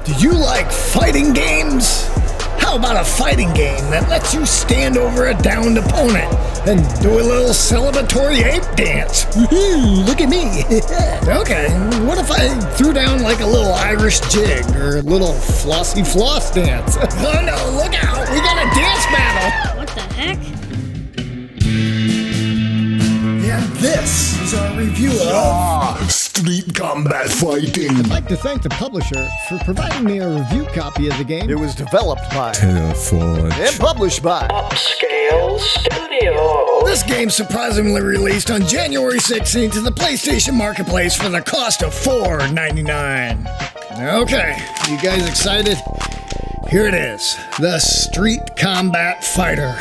Do you like fighting games? How about a fighting game that lets you stand over a downed opponent and do a little celebratory ape dance? Look at me. Okay, what if I threw down like a little Irish jig or a little flossy floss dance? Oh no, look out, we got a dance battle. What the heck? And this is our review of Street Combat Fighting. I'd like to thank the publisher for providing me a review copy of the game. It was developed by Teleforge and published by Upscale Studio. This game surprisingly released on January 16th to the PlayStation Marketplace for the cost of $4.99. Okay, you guys excited? Here it is, the Street Combat Fighter.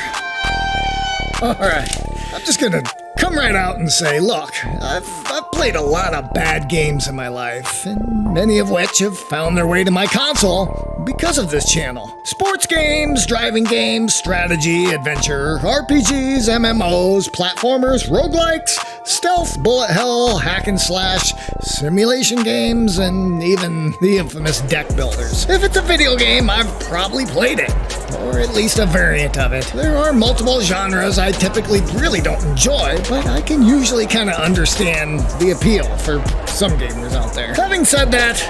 Alright, I'm just gonna come right out and say, look, I've played a lot of bad games in my life, and many of which have found their way to my console because of this channel. Sports games, driving games, strategy, adventure, RPGs, MMOs, platformers, roguelikes, stealth, bullet hell, hack and slash, simulation games, and even the infamous deck builders. If it's a video game, I've probably played it, or at least a variant of it. There are multiple genres I typically really don't enjoy, but I can usually kind of understand the appeal for some gamers out there. Having said that,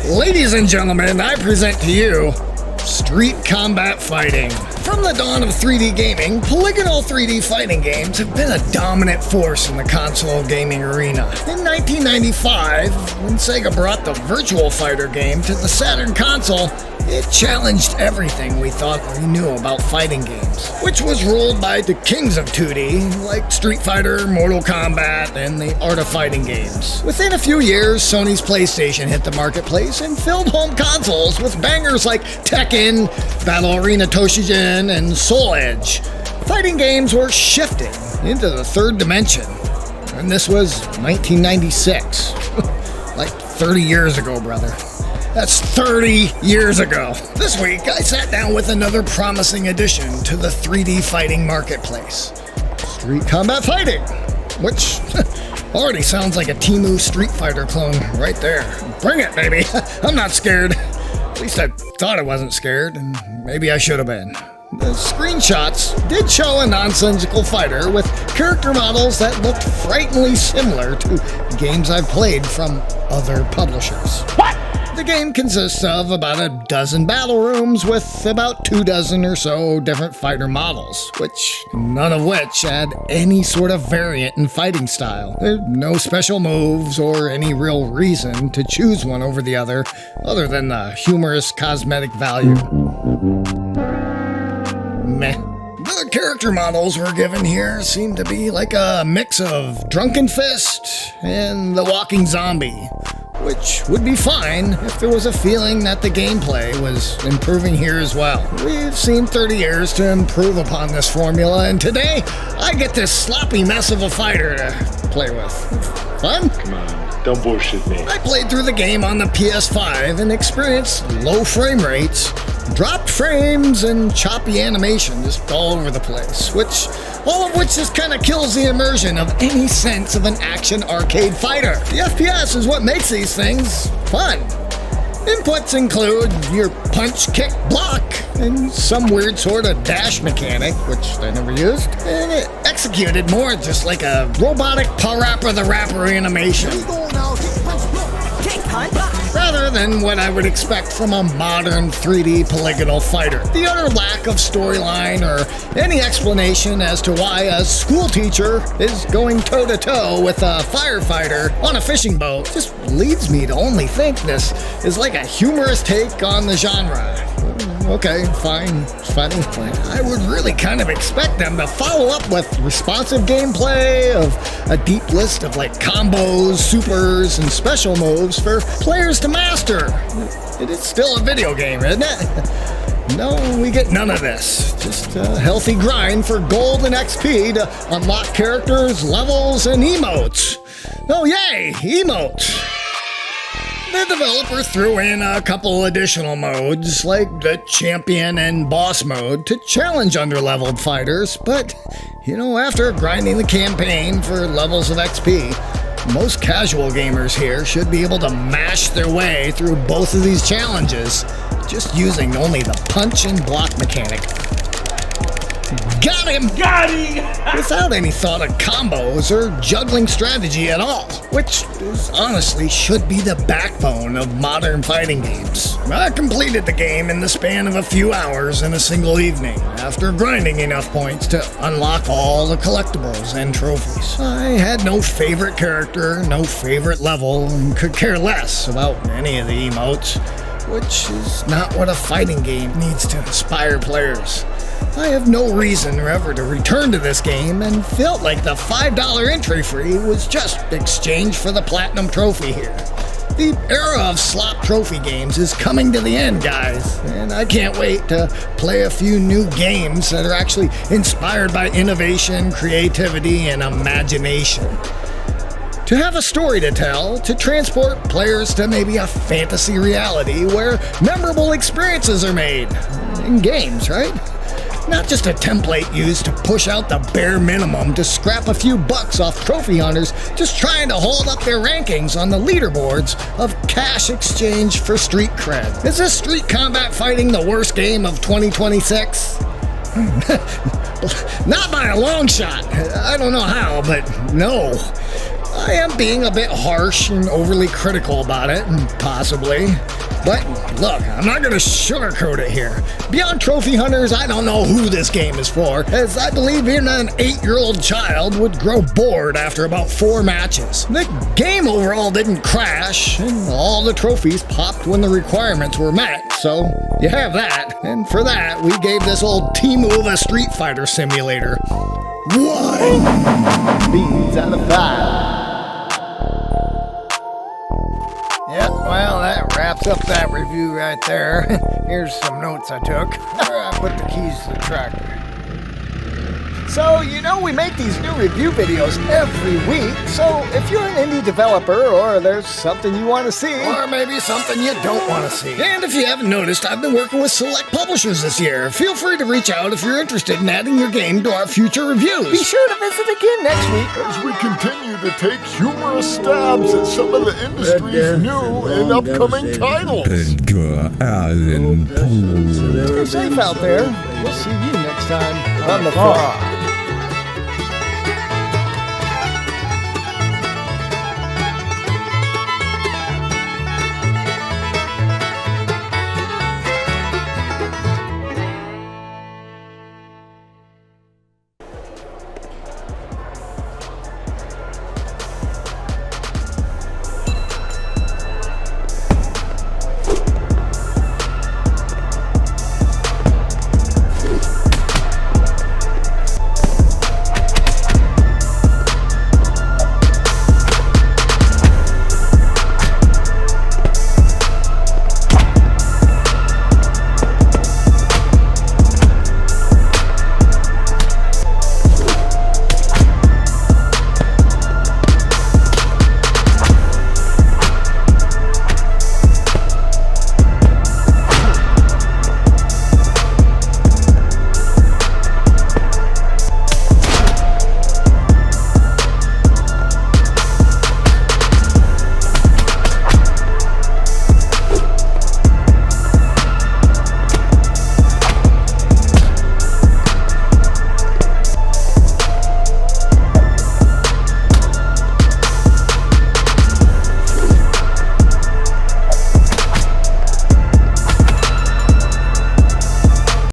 ladies and gentlemen, I present to you Street Combat Fighting. From the dawn of 3D gaming, polygonal 3D fighting games have been a dominant force in the console gaming arena. In 1995, when Sega brought the Virtual Fighter game to the Saturn console, it challenged everything we thought we knew about fighting games, which was ruled by the kings of 2D, like Street Fighter, Mortal Kombat, and the Art of Fighting games. Within a few years, Sony's PlayStation hit the marketplace and filled home consoles with bangers like Tekken, Battle Arena Toshijin, and Soul Edge. Fighting games were shifting into the third dimension, and this was 1996. Like 30 years ago, brother. That's 30 years ago. This week, I sat down with another promising addition to the 3D fighting marketplace. Street Combat Fighting, which already sounds like a Temu Street Fighter clone right there. Bring it, baby. I'm not scared. At least I thought I wasn't scared, and maybe I should have been. The screenshots did show a nonsensical fighter with character models that looked frighteningly similar to games I've played from other publishers. What? The game consists of about a dozen battle rooms with about 24 or so different fighter models, none of which add any sort of variant in fighting style. There are no special moves or any real reason to choose one over the other than the humorous cosmetic value. Meh. The character models we're given here seem to be like a mix of Drunken Fist and The Walking Zombie, which would be fine if there was a feeling that the gameplay was improving here as well. We've seen 30 years to improve upon this formula, and today I get this sloppy mess of a fighter to play with. Fun? Come on, don't bullshit me. I played through the game on the PS5 and experienced low frame rates, dropped frames, and choppy animation just all over the place, all of which just kind of kills the immersion of any sense of an action arcade fighter. The FPS is what makes these things fun. Inputs include your punch, kick, block, and some weird sort of dash mechanic, which I never used, and it executed more just like a robotic Parappa the Rapper animation, rather than what I would expect from a modern 3D polygonal fighter. The utter lack of storyline or any explanation as to why a school teacher is going toe-to-toe with a firefighter on a fishing boat just leads me to only think this is like a humorous take on the genre. Okay, fine, it's funny, but I would really kind of expect them to follow up with responsive gameplay of a deep list of like combos, supers, and special moves for players to master. It is still a video game, isn't it? No, we get none of this. Just a healthy grind for gold and XP to unlock characters, levels, and emotes. Oh yay, emotes! The developer threw in a couple additional modes, like the champion and boss mode, to challenge underleveled fighters, but, after grinding the campaign for levels of XP, Most casual gamers here should be able to mash their way through both of these challenges, just using only the punch and block mechanic. Got him! Got him! Without any thought of combos or juggling strategy at all, which honestly should be the backbone of modern fighting games. I completed the game in the span of a few hours in a single evening, after grinding enough points to unlock all the collectibles and trophies. I had no favorite character, no favorite level, and could care less about any of the emotes, which is not what a fighting game needs to inspire players. I have no reason ever to return to this game and felt like the $5 entry fee was just exchanged for the Platinum Trophy here. The era of slop trophy games is coming to the end, guys, and I can't wait to play a few new games that are actually inspired by innovation, creativity, and imagination. To have a story to tell, to transport players to maybe a fantasy reality where memorable experiences are made. In games, right? Not just a template used to push out the bare minimum to scrap a few bucks off trophy hunters just trying to hold up their rankings on the leaderboards of cash exchange for street cred. Is this Street Combat Fighting the worst game of 2026? Not by a long shot. I don't know how, but no. I am being a bit harsh and overly critical about it, possibly. But look, I'm not going to sugarcoat it here. Beyond trophy hunters, I don't know who this game is for, as I believe even an 8-year-old child would grow bored after about 4 matches. The game overall didn't crash, and all the trophies popped when the requirements were met, so you have that. And for that, we gave this old Timu a Street Fighter simulator 1 Beans out of 5. Yep, well, that wraps up that review right there. Here's some notes I took. Where I put the keys to the tractor. So, you know we make these new review videos every week, so if you're an indie developer or there's something you want to see, Or maybe something you don't want to see. And if you haven't noticed, I've been working with select publishers this year. Feel free to reach out if you're interested in adding your game to our future reviews. be sure to visit again next week. As we continue to take humorous stabs at some of the industry's new and upcoming titles. Edgar Allan Poe. Stay safe out there. We'll see you next time on The Frog.